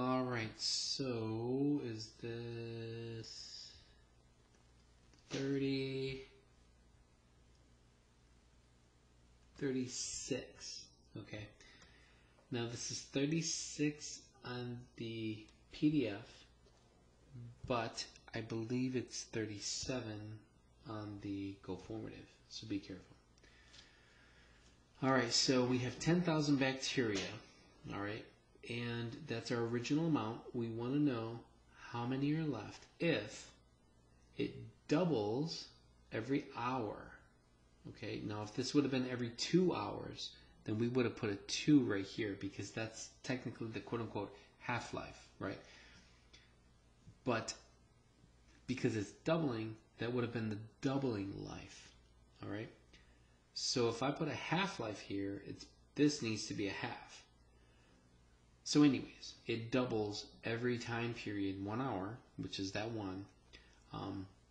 Alright, so is this 30, 36, okay. Now this is 36 on the PDF, but I believe it's 37 on the Go Formative, so be careful. Alright, so we have 10,000 bacteria, alright, and that's our original amount. We want to know how many are left if it doubles every hour. Okay, now if this would have been every 2 hours, then we would have put a 2 right here because that's technically the quote-unquote half-life, right? But because it's doubling, that would have been the doubling life, all right? So if I put a half-life here, this needs to be a half. So anyways, it doubles every time period 1 hour, which is that one.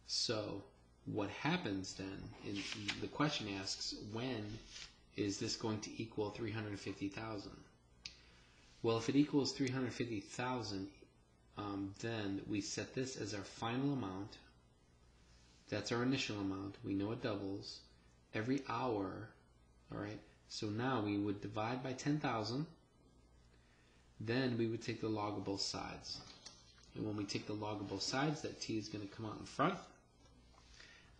So what happens then, the question asks, when is this going to equal 350,000? Well, if it equals 350,000, then we set this as our final amount. That's our initial amount. We know it doubles every hour, all right? So now we would divide by 10,000. Then we would take the log of both sides. And when we take the log of both sides, that t is going to come out in front.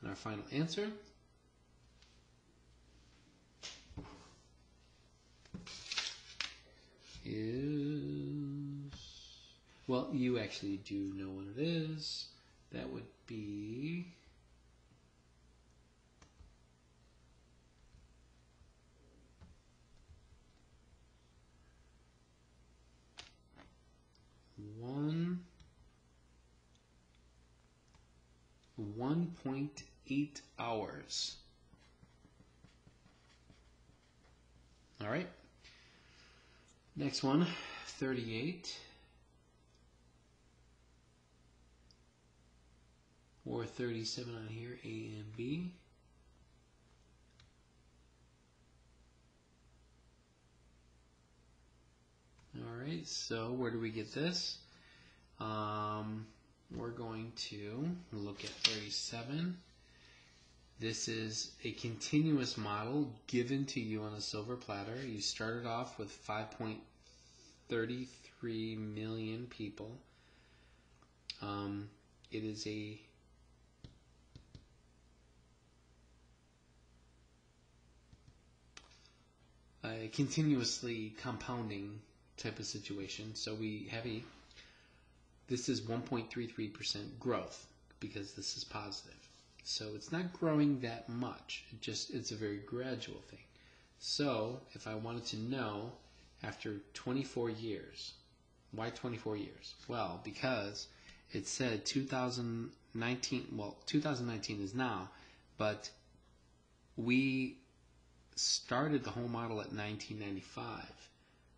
And our final answer is, well, you actually do know what it is. That would be 1.8 hours. All right. Next one, 38. Or 37 on here, A and B. All right, so where do we get this? We're going to look at 37. This is a continuous model given to you on a silver platter. You started off with 5.33 million people. It is a continuously compounding type of situation. So we have this is 1.33% growth because this is positive. So it's not growing that much. It's a very gradual thing. So if I wanted to know after 24 years, why 24 years? Well, because it said 2019, well, 2019 is now, but we started the whole model at 1995.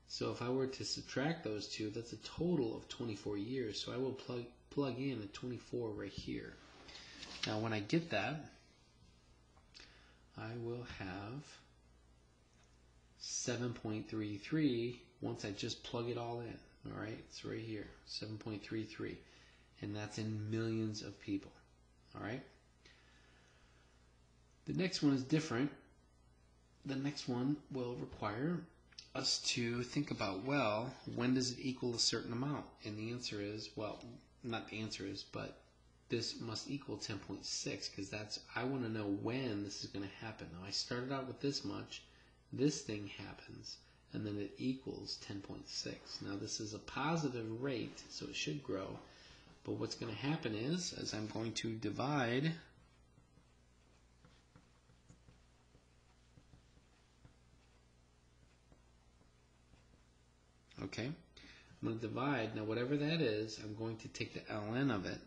So if I were to subtract those two, that's a total of 24 years. So I will plug in a 24 right here. Now when I get that, I will have 7.33 once I just plug it all in. All right, it's right here, 7.33. And that's in millions of people. All right. The next one is different. The next one will require us to think about, well, when does it equal a certain amount? And the answer is, well, not the answer is, but this must equal 10.6 because I want to know when this is going to happen. Now I started out with this much, this thing happens, and then it equals 10.6. Now this is a positive rate, so it should grow, but what's going to happen is, as I'm going to divide okay, I'm going to divide. Now whatever that is, I'm going to take the ln of it.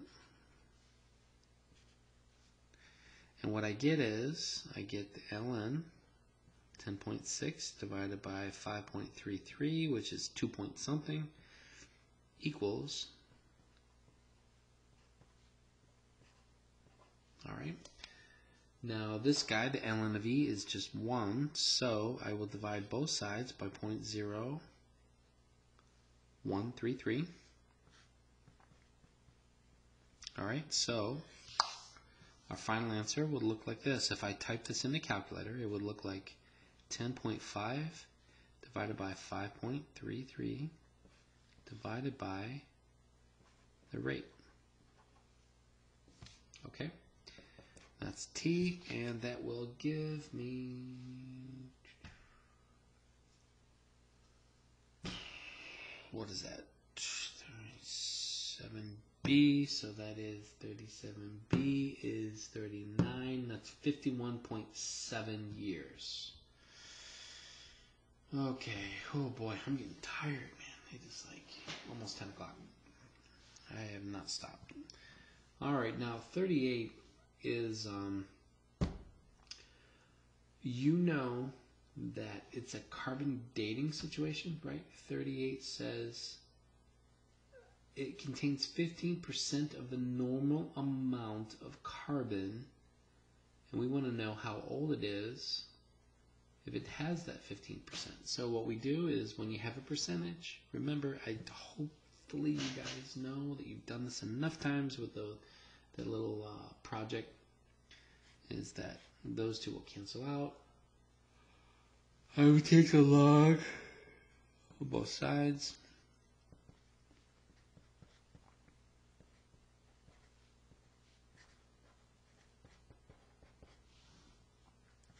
And what I get is, I get the ln 10.6 divided by 5.33, which is 2 point something, equals, all right. Now this guy, the ln of e, is just 1, so I will divide both sides by 0.0 133. All right, so our final answer would look like this. If I type this in the calculator, it would look like 10.5 divided by 5.33 divided by the rate. Okay, that's t, and that will give me, what is that, 37b, so that is 37b is 39, that's 51.7 years. Okay, oh boy, I'm getting tired, man. It is like almost 10 o'clock. I have not stopped. Alright, now 38 is, you know that it's a carbon dating situation, right? 38 says it contains 15% of the normal amount of carbon, and we want to know how old it is if it has that 15%. So what we do is when you have a percentage, remember, hopefully you guys know that you've done this enough times with the little project, is that those two will cancel out. I will take the log on both sides.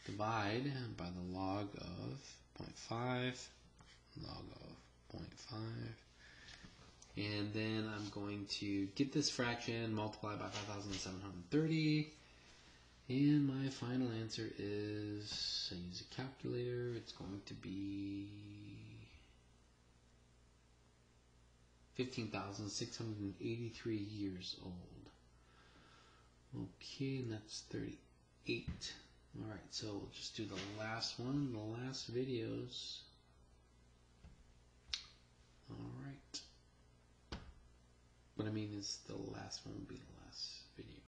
Divide by the log of 0.5, log of 0.5. And then I'm going to get this fraction, multiply by 5,730. And my final answer is, I use a calculator, it's going to be 15,683 years old. Okay, and that's 38. Alright, so we'll just do the last one, the last videos. Alright. What I mean is the last one will be the last video.